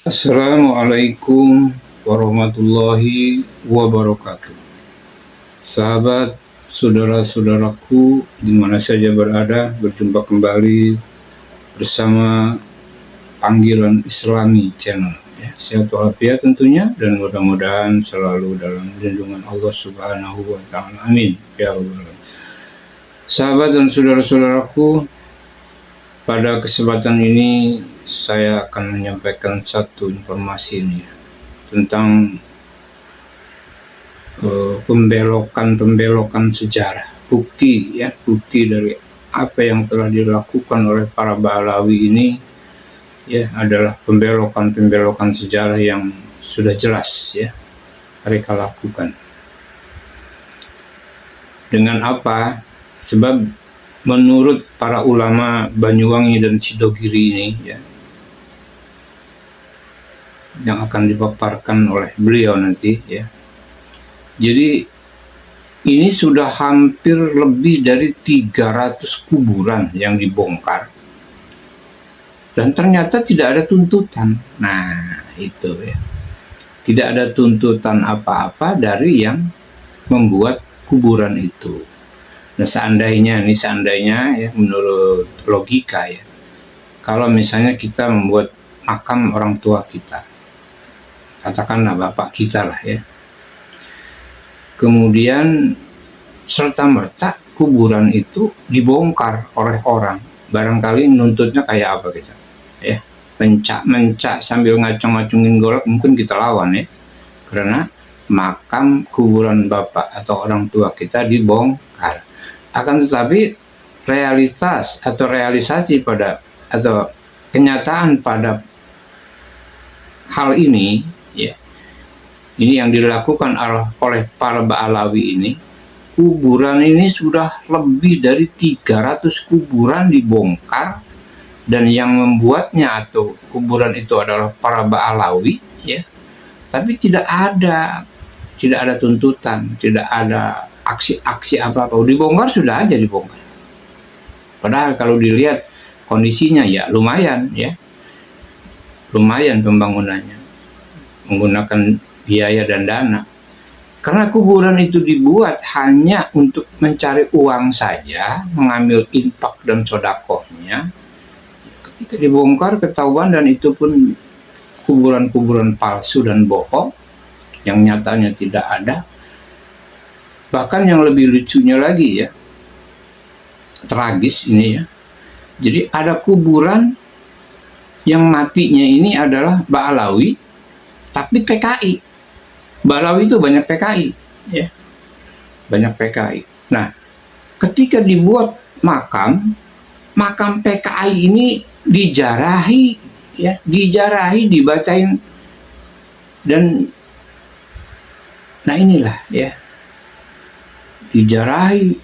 Assalamualaikum warahmatullahi wabarakatuh. Sahabat, saudara-saudaraku di mana saja berada, berjumpa kembali bersama Panggilan Islami Channel. Sehat walafiat tentunya, dan mudah-mudahan selalu dalam lindungan Allah Subhanahu wa Ta'ala. Amin ya rabbal alamin. Sahabat dan saudara-saudaraku, pada kesempatan ini saya akan menyampaikan satu informasi ini tentang pembelokan sejarah, bukti dari apa yang telah dilakukan oleh para Ba'alawi ini adalah pembelokan sejarah yang sudah jelas mereka lakukan. Dengan apa? Sebab menurut para ulama Banyuwangi dan Sidogiri ini yang akan dipaparkan oleh beliau nanti jadi ini sudah hampir lebih dari 300 kuburan yang dibongkar dan ternyata tidak ada tuntutan. Nah itu tidak ada tuntutan apa-apa dari yang membuat kuburan itu. Nah seandainya menurut logika kalau misalnya kita membuat makam orang tua kita, katakanlah bapak kita lah kemudian serta-merta kuburan itu dibongkar oleh orang, barangkali nuntutnya kayak apa kita mencak sambil ngacung-ngacungin golok, mungkin kita lawan karena makam kuburan bapak atau orang tua kita dibongkar. Akan tetapi realitas atau realisasi pada atau kenyataan pada hal ini ini yang dilakukan oleh para Ba'alawi ini, kuburan ini sudah lebih dari 300 kuburan dibongkar, dan yang membuatnya atau kuburan itu adalah para Ba'alawi tapi tidak ada tuntutan, tidak ada aksi-aksi apa-apa. Dibongkar sudah aja dibongkar, padahal kalau dilihat kondisinya lumayan pembangunannya menggunakan biaya dan dana, karena kuburan itu dibuat hanya untuk mencari uang saja, mengambil infak dan sodakohnya. Ketika dibongkar ketahuan, dan itu pun kuburan-kuburan palsu dan bohong yang nyatanya tidak ada. Bahkan yang lebih lucunya lagi tragis ini jadi ada kuburan yang matinya ini adalah Ba'alawi tapi PKI. Ba'alawi itu banyak PKI banyak PKI. Nah ketika dibuat makam PKI ini dijarahi dibacain, dan nah inilah dijarahi,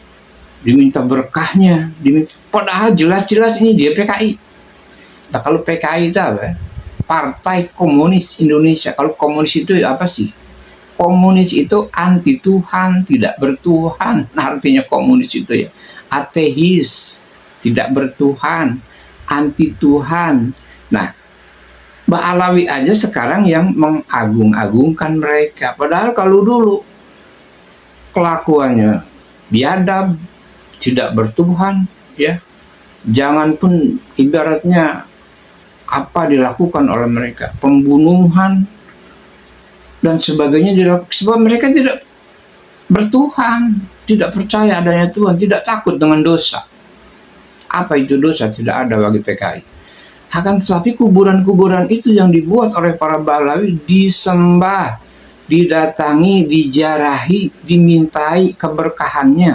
diminta berkahnya, padahal jelas-jelas ini dia PKI. Nah kalau PKI itu apa? Partai Komunis Indonesia. Kalau komunis itu apa sih? Komunis itu anti Tuhan, tidak bertuhan. Nah artinya komunis itu ateis, tidak bertuhan, anti Tuhan. Nah Ba'alawi aja sekarang yang mengagung-agungkan mereka, padahal kalau dulu kelakuannya biadab, tidak bertuhan jangan pun ibaratnya apa dilakukan oleh mereka, pembunuhan dan sebagainya dilakukan, sebab mereka tidak bertuhan, tidak percaya adanya Tuhan, tidak takut dengan dosa. Apa itu dosa? Tidak ada bagi PKI. Akan tetapi kuburan-kuburan itu yang dibuat oleh para Ba'alawi disembah, didatangi, dijarahi, dimintai keberkahannya.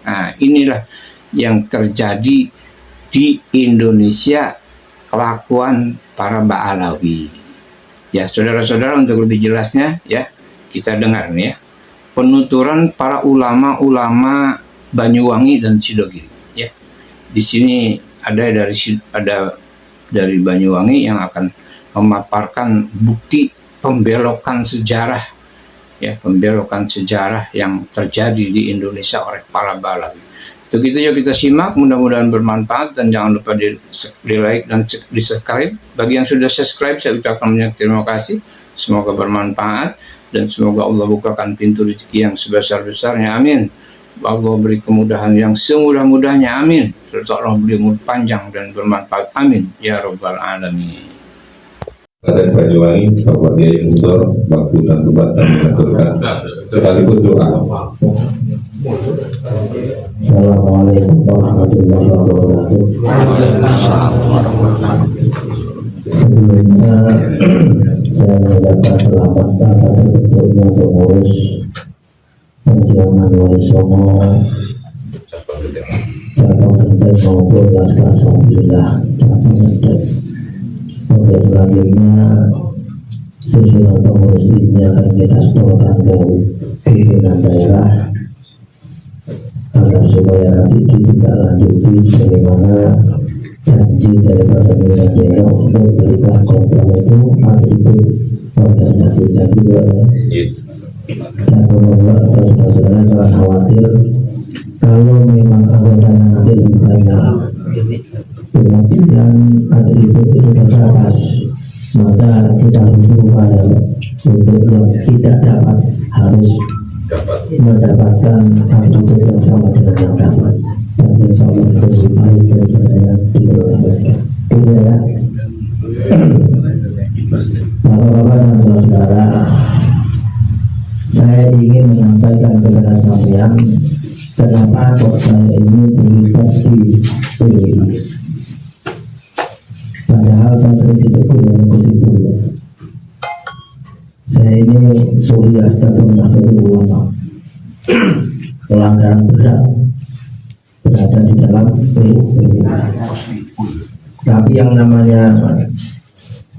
Nah inilah yang terjadi di Indonesia, kelakuan para Ba'alawi. Saudara-saudara, untuk lebih jelasnya kita dengar nih penuturan para ulama-ulama Banyuwangi dan Sidogiri. Di sini ada dari Banyuwangi yang akan memaparkan bukti pembelokan sejarah pembelokan sejarah yang terjadi di Indonesia oleh para Ba'alawi. Untuk itu yuk kita simak, mudah-mudahan bermanfaat, dan jangan lupa di like dan di subscribe. Bagi yang sudah subscribe, saya ucapkan banyak terima kasih. Semoga bermanfaat dan semoga Allah bukakan pintu rezeki yang sebesar-besarnya, amin. Allah beri kemudahan yang semudah-mudahnya, amin. Serta Allah beri umur panjang dan bermanfaat, amin ya rabbal alamin. Kabupaten Banyuwangi, Kabupaten Utor, waktu dan tempat kami lakukan sekaligus doa. Assalamualaikum warahmatullahi wabarakatuh. Sebelumnya saya mengucapkan selamat atas terbentuknya pengurus perjuangan Wali Songo, cabang Genteng maupun Laskar Sabilillah cabang Genteng. Untuk selanjutnya susunan pengurus ini akan kita setorkan ke pimpinan daerah agar supaya nanti ditindaklanjuti sebagaimana janji daripada pimpinan daerah untuk berikan kontrol itu atribut organisasinya juga, dan membuat saudara-saudara jangan khawatir kalau memang anggotanya nanti lebih banyak, kemudian atribut itu terbatas, maka kita harus berupaya untuk yang tidak dapat harus mendapatkan atribut yang sama dengan yang dapat, dan insya Allah lebih baik daripada yang diperolehkan. Itu ya, Bapak-bapak dan saudara, saya ingin menyampaikan kepada sampean kenapa kok saya ini terlibat di PDI. Padahal saya sering ditegur dengan kesimpulan. Saya ini suriah terpernah ulama, pelanggaran berat berada di dalam PDI. Tapi yang namanya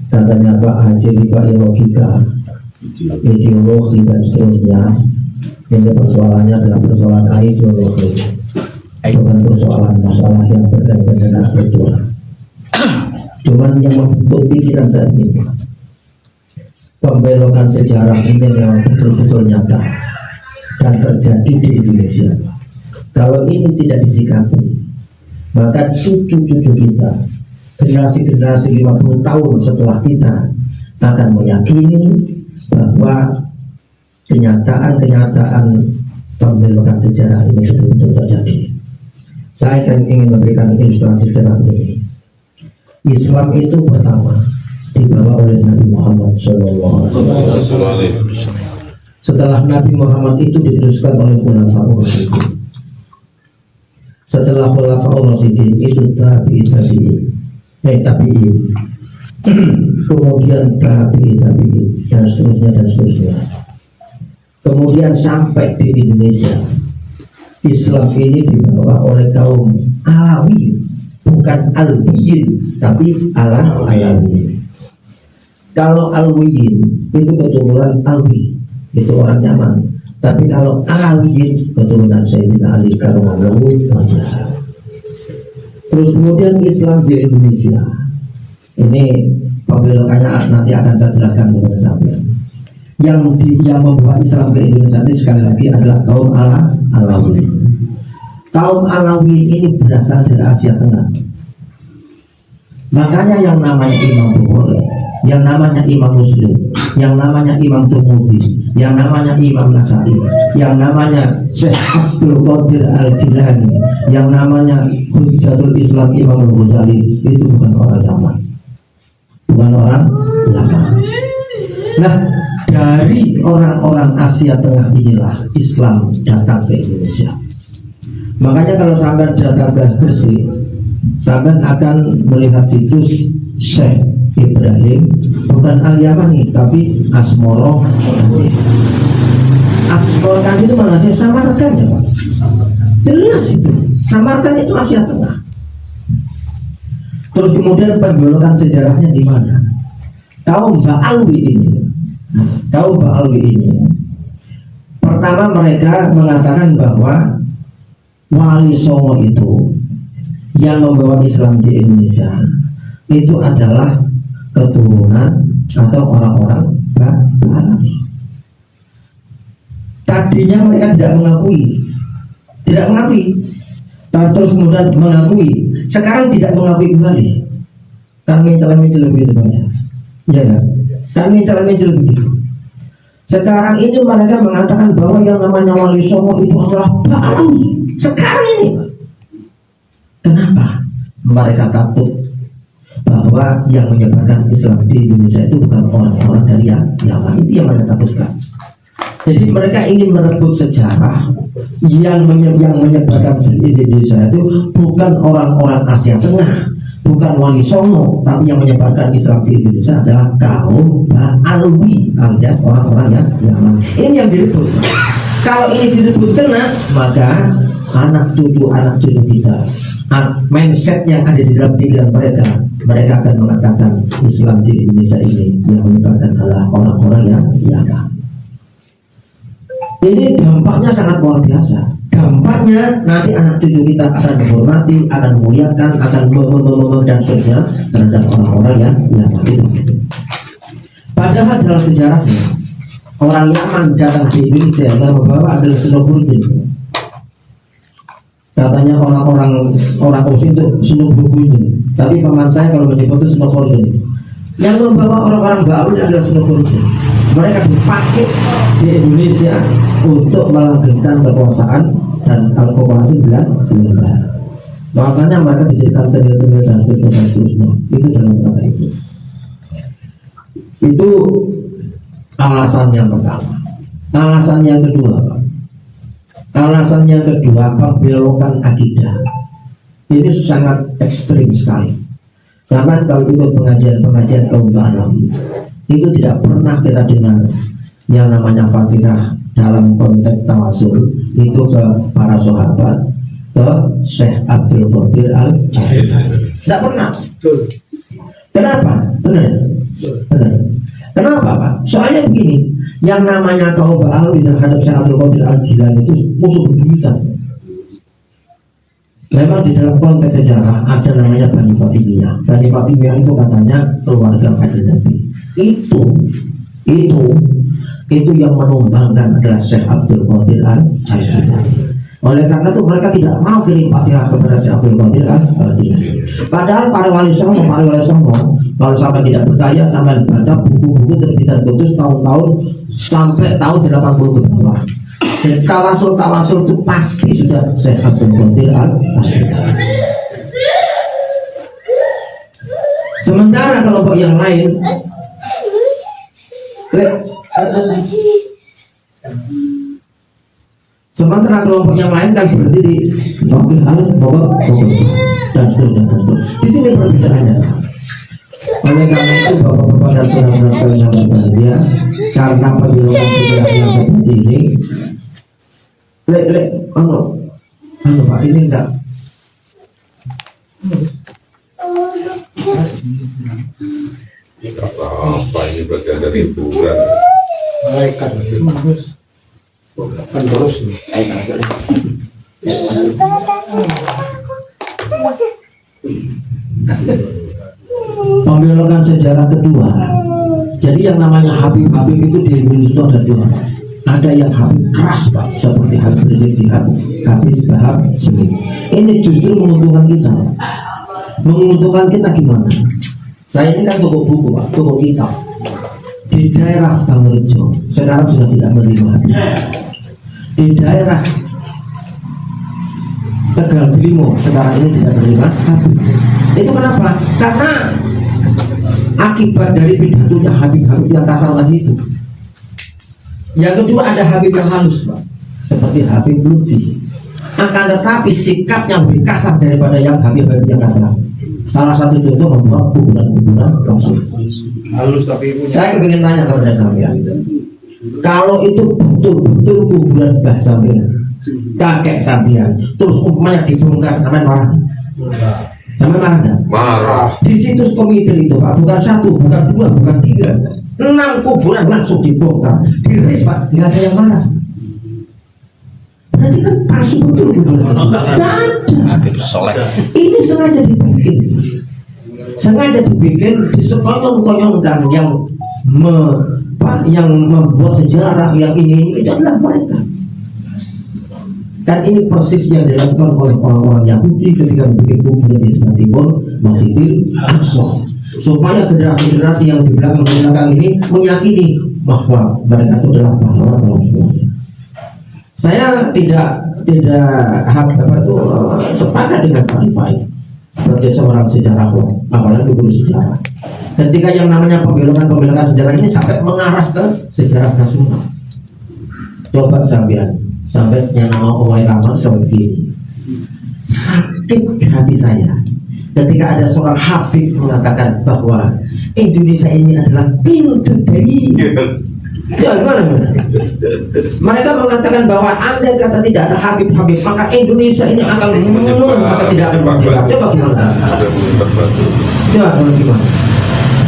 katanya Pak Haji pakai logika, ideologi dan seterusnya, ini persoalannya adalah persoalan ideologi, bukan persoalan masalah yang berkaitan dengan struktur. Cuman yang membentuk pikiran saat ini, pembelokan sejarah ini memang betul-betul nyata dan terjadi di Indonesia. Kalau ini tidak disikapi, maka cucu-cucu kita, generasi-generasi 50 tahun setelah kita akan meyakini bahwa kenyataan-kenyataan pembelokan sejarah ini betul-betul terjadi. Saya akan ingin memberikan ilustrasi sejarah ini. Islam itu pertama dibawa oleh Nabi Muhammad SAW. Setelah Nabi Muhammad itu diteruskan oleh Khulafaur Rasyidin. Setelah Khulafaur Rasyidin itu tabi'in. Kemudian tabi'in dan seterusnya. Kemudian sampai di Indonesia, Islam ini dibawa oleh kaum Alawi, bukan Alwiyin, tapi Alawiyin. Kalau Alwiyin itu keturunan Alwi, itu orang Yaman. Tapi kalau Alawiyin keturunan Sayyidina Ali karramallahu wajhah. Terus kemudian Islam di Indonesia, ini pembelokannya nanti akan saya jelaskan kepada sampean. Yang membawa Islam ke Indonesia ini sekali lagi adalah kaum Alawi. Kaum Alawi ini berasal dari Asia Tengah. Makanya yang namanya Imam Bukhari, yang namanya Imam Muslim, yang namanya Imam Tirmidzi, yang namanya Imam Nasai, yang namanya Syekh Abdul Qadir Al-Jilani, yang namanya Hujjatul Islam Imam Al-Ghazali, itu bukan orang Yaman, bukan orang Yaman. Nah, dari orang-orang Asia Tengah inilah Islam datang ke Indonesia. Makanya kalau sampai datang ke Gresik, sampai akan melihat situs Syekh Ibrahim, bukan Al-Yamani tapi Asmoro. Asmoro kan itu mana saya samarkan ya Pak? Jelas itu, Samarkand itu Asia Tengah. Terus kemudian pembelokan sejarahnya di mana? Kaum Ba'alwi ini, pertama mereka mengatakan bahwa Wali Songo itu yang membawa Islam di Indonesia itu adalah keturunan atau orang-orang Ba'alawi. Tadinya mereka tidak mengakui, terus kemudian mengakui, sekarang tidak mengakui kembali, kan mencela-mencela begitu banyak, ya kan? Kan mencela-mencela begitu. Sekarang ini mereka mengatakan bahwa yang namanya Wali Songo itu adalah Ba'alawi. Sekarang ini, kenapa? Mereka takut bahwa yang menyebarkan Islam di Indonesia itu bukan orang-orang dari yang lain. Itu yang mereka takutkan. Jadi mereka ingin merebut sejarah yang menyebarkan di Indonesia itu bukan orang-orang Asia Tengah, bukan Wali Songo, tapi yang menyebarkan Islam di Indonesia adalah kaum Ba'alawi alias orang-orang yang Yaman. Ini yang direbut. Kalau ini direbut kena, maka anak cucu kita, mindset yang ada di dalam pikiran mereka akan mengatakan Islam di Indonesia ini yang menyebarkan adalah orang-orang yang Yaman. Ini dampaknya sangat luar biasa. Dampaknya nanti anak cucu kita akan menghormati, akan memuliakan, akan dan seterusnya terhadap orang-orang yang Yaman itu. Padahal dalam sejarahnya orang Yaman datang ke Indonesia yang membawa adalah Senopurjin. Katanya orang Osing itu Senopurjin, tapi paman saya kalau menyebut itu Senopurjin. Yang membawa orang-orang baru adalah Senopurjin. Mereka dipakai di Indonesia untuk melanggengkan kekuasaan dan alkoholasi Belanda. Makanya mereka dijadikan tengil-tengil dan seterusnya. Itu dalam kata itu. Itu alasan yang pertama. Alasan yang kedua, pembelokan akidah. Ini sangat ekstrim sekali. Sama kalau ikut pengajian kaum Ba'alawi, itu tidak pernah kita dengar yang namanya Fatihah dalam konteks tawasul itu ke para sahabat, ke Syekh Abdul Qadir Al-Jilani. Tidak pernah. Kenapa? Benar. Kenapa, Pak? Soalnya begini, yang namanya kaum Ba'alawi terhadap Syekh Abdul Qadir Al-Jilani itu musuh bebuyutan. Memang di dalam konteks sejarah ada namanya Bani Fatimiyah. Bani Fatimiyah itu katanya keluarga Kanjeng Nabi. Itu yang menumbangkan adalah Syekh Abdul Qadir Al-Jilani. Oleh karena itu mereka tidak mau kirim Fatihah kepada Syekh Abdul Qadir Al-Jilani. Padahal para wali songo kalau sampai tidak percaya, sampai baca buku-buku terbitan Kudus tahun-tahun sampai tahun 80 ke bawah. Dan tawasul itu pasti sudah Syekh Abdul Qadir Al-Jilani. Sementara kelompok yang lain kan berdiri Fakih dan seterusnya. Di sini perbedaannya. Oleh karena itu Bapak-bapak dan saudara-saudara yang berbahagia, karena penjelasan sejarah yang seperti ini, Pak, ini enggak. Apa ini bagian dari hiburan? Malaikat kan terus nih. Pembelokan sejarah kedua. Jadi yang namanya Habib itu di Indonesia itu ada dua. Ada yang Habib keras, Pak, seperti Habib Rizik Syihab, Habib Bahar Smith. Ini justru menguntungkan kita. Menguntungkan kita gimana? Saya ini kan toko buku, Pak, toko kitab di daerah Bangrejo. Sekarang sudah tidak menerima. Di daerah Tegal Bimo sekarang ini tidak menerima. Itu kenapa? Karena akibat dari pidatonya Habib yang kasar tadi itu. Yang kedua ada Habib yang halus, Pak, seperti Habib Lutfi. Akan tetapi sikapnya lebih kasar daripada yang Habib yang kasar. Salah satu contoh membuat kuburan Rasul. Halus tapi Saya ingin tanya kepada sampean, kalau itu betul-betul kuburan Mbah sampean, kakek sampean, terus umpamanya dibongkar, sampean marah? Sampean marah nggak? Marah. Di situs komite itu, Pak, bukan 1, bukan 2, bukan 3, 6 kuburan langsung dibongkar, diris, Pak, nggak ada yang marah. Berarti kan palsu betul kuburan. Nggak ada. Ini sengaja dibikin disekonyong-konyongkan yang membuat sejarah yang ini itu adalah mereka. Dan ini persis yang dilakukan oleh orang-orang Yahudi ketika membuat kuburan di sebelah timur Masjidil Aqsa, supaya generasi-generasi yang di belakang ini meyakini bahwa mereka itu adalah pahlawan semuanya. Saya tidak sepakat dengan Pak Rifai sebagai seorang sejarawan, apalagi guru sejarah. Ketika yang namanya pembelokan sejarah ini sampai mengarah ke sejarah nasional. Coba sampai yang nama Owai Raman seperti ini. Sakit hati saya ketika ada seorang Habib mengatakan bahwa Indonesia ini adalah pintu dari. Ya, gimana? Mereka mengatakan bahwa andai kata tidak ada Habib maka Indonesia ini akan menurun, maka tidak akan merdeka. Coba gimana? Gimana?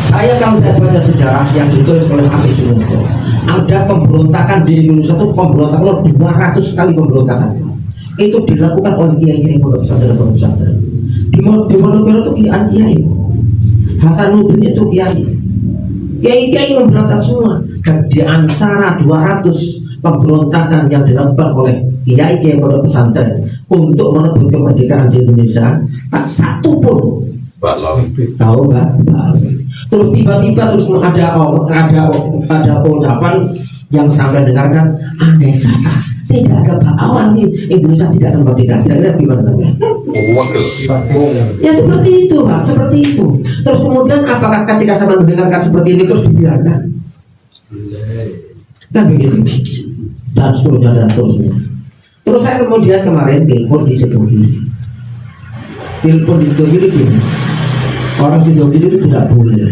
Kalau saya baca sejarah yang ditulis oleh Habib Sumunto, ada pemberontakan di Indonesia itu pemberontakan 200 kali pemberontakan. Itu dilakukan oleh kiai-kiai pondok pesantren. Di Monogoro itu kiai. Hasanuddin itu kiai memberontak semua. Dan di antara 200 pemberontakan yang dilakukan oleh kiai-kiai pondok pesantren untuk merebut kemerdekaan di Indonesia, tak satu pun tahu nggak? Terus tiba-tiba ada ucapan yang sampai dengarkan, andai kata tidak ada Pak Awal nih, Indonesia tidak akan merdeka. Kira-kira gimana? Ya seperti itu Pak, seperti itu. Terus kemudian apakah ketika saya mendengarkan seperti ini terus dibiarkan? Kan begitu. Dan seterusnya. Terus saya kemudian kemarin telepon di Sidogiri. Orang Sidogiri itu tidak boleh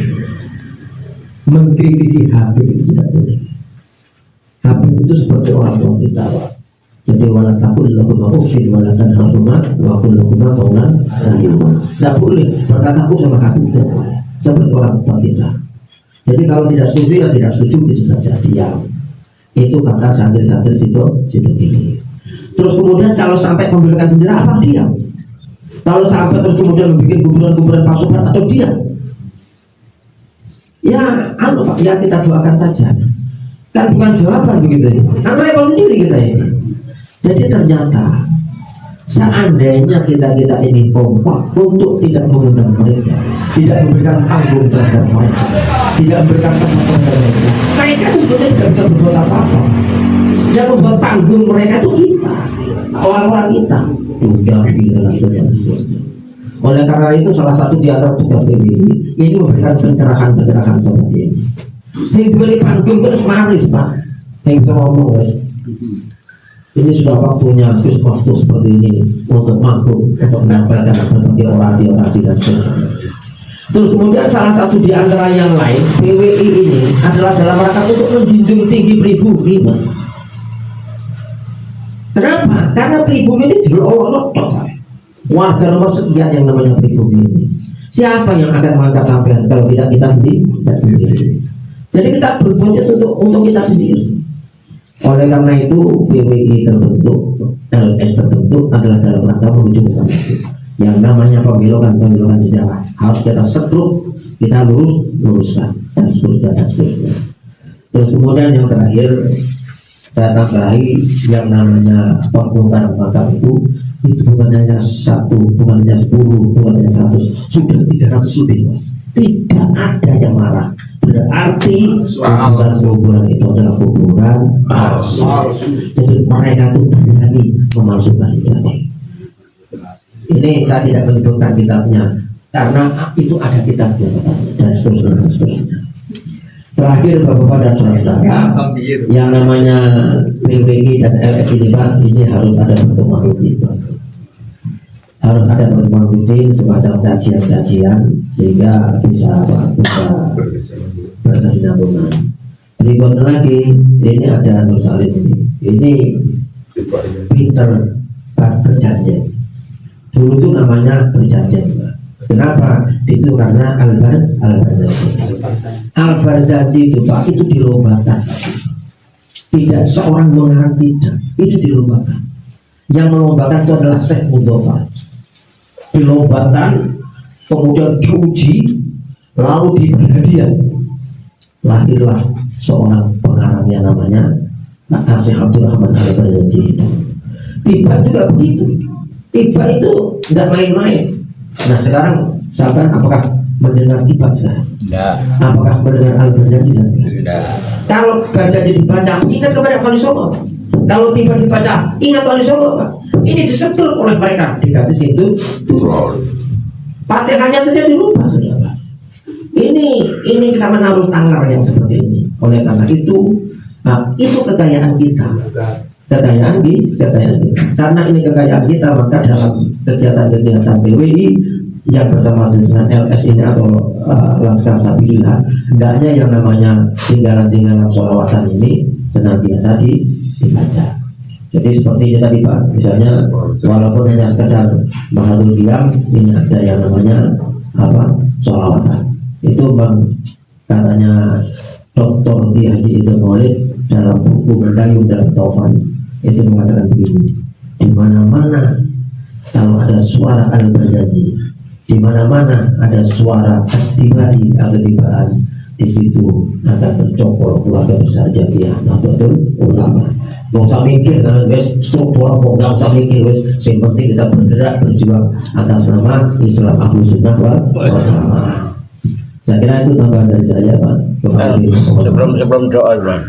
mengkritisi Habib, itu tidak boleh. Habib itu seperti orang tua kita, Pak. Jadi wala taqul lahum uffin wala tanharhuma wa qul lahum qawlan karima. Tidak boleh berkata aku sama Habib, tidak boleh. Seperti orang tua kita. Jadi kalau tidak setuju ya tidak setuju, itu saja, diam. Itu kata santri-santri Sidogiri. Terus kemudian kalau sampai memberikan sejarah apa diam? Kalau sampai terus kemudian membuat kuburan-kuburan pasukan atau dia, ya Pak, ya kita doakan saja. Kan bukan jawaban begitu ya. Kan repot sendiri kita ini. Jadi ternyata seandainya kita ini kompak untuk tidak mengundang mereka, tidak memberikan panggung terhadap mereka, tidak memberikan tempat terhadap mereka itu sebetulnya tidak bisa berbuat apa-apa. Yang membuat panggung mereka itu kita, orang-orang kita. Oleh karena itu salah satu di antara tugas PBI ini memberikan pencerahan seperti ini. Yang juga di panggung terus maris Pak, yang bisa ngomong guys. Ini sudah waktunya waktu seperti ini untuk mampu untuk menyampaikan berbagai orasi dan sebagainya. Terus kemudian salah satu di antara yang lain PWI ini adalah dalam rangka untuk menjunjung tinggi pribumi. Kenapa? Karena pribumi itu jelolok warga nomor sekian yang namanya pribumi ini. Siapa yang akan mengangkat sampean kalau tidak kita sendiri? Jadi kita berbuat itu untuk kita sendiri. Oleh karena itu PWI terbentuk, LS terbentuk adalah dalam rangka menuju ke sana. Yang namanya pembelokan sejarah harus kita setruk, kita luruskan dan seterusnya. Terus kemudian yang terakhir saya tambahi yang namanya pembongkaran makam itu bukan hanya 1, bukan hanya 10, bukan hanya 100, sudah 300 lebih. Tidak ada yang marah. Berarti kuburan itu adalah kuburan palsu. Jadi mereka itu berani memalsukan itu. Ini saya tidak menyebutkan kitabnya karena itu ada kitabnya dan seterusnya. Terakhir Bapak-bapak dan saudara-saudara, yang namanya PWI dan LS ini Pak, ini harus ada pertemuan rutin Pak. Harus ada pertemuan rutin semacam kajian-kajian sehingga bisa berkesinambungan. Berikutnya lagi, ini ada Nur Salim ini Peter Berjanjen. Dulu itu namanya Berjanjen Pak. Kenapa? Itu karena Al-Barzanji itu Pak, itu dilombakan. Tidak seorang mengerti, itu dilombakan. Yang melombakan itu adalah Syekh Mustafa. Dilombakan, kemudian diuji, lalu diberi hadiah. Lahirlah seorang pengarang yang namanya Syekh Abdul Rahman Al-Barzanji itu. Tiba juga begitu. Tiba itu tidak main-main. Nah sekarang sahabat apakah mendengar tiba sekarang? Tidak. Apakah mendengar Al-Barzanji? Tidak. Kalau Barzanji dibaca, ingat kepada Wali Songo. Kalau tiba dibaca, ingat Wali Songo. Ini disetel oleh mereka di garis itu. Fatihahnya saja dirubah, saudara. Ini kesamaan harus tanggal yang seperti ini. Oleh karena itu, itu kekayaan kita. Kekayaan kita. Karena ini kekayaan kita, maka dalam kegiatan-kegiatan PWI yang bersama dengan LS ini atau Laskar Sabilillah, hendaknya yang namanya tinggalan-tinggalan sholawatan ini senantiasa dibaca. Jadi seperti ini tadi Pak, misalnya walaupun hanya sekedar mahadul diam, ini ada yang namanya sholawatan. Itu Bang katanya Dr. Ki Haji Idul Maulid dalam buku Mendayung dalam Taufan itu mengatakan begini: di mana-mana kalau ada suara Al-Barzanji, di mana-mana ada suara ketibaan, di situ akan tercokol keluarga besar Jamiah Nahdlatul Ulama. Nggak usah mikir karena wes struktur apa, nggak usah mikir wes. Yang penting kita bergerak berjuang atas nama Islam Ahlus Sunnah wal Jamaah. Saya kira itu tambahan dari saya Pak. Sebelum doa, Bang.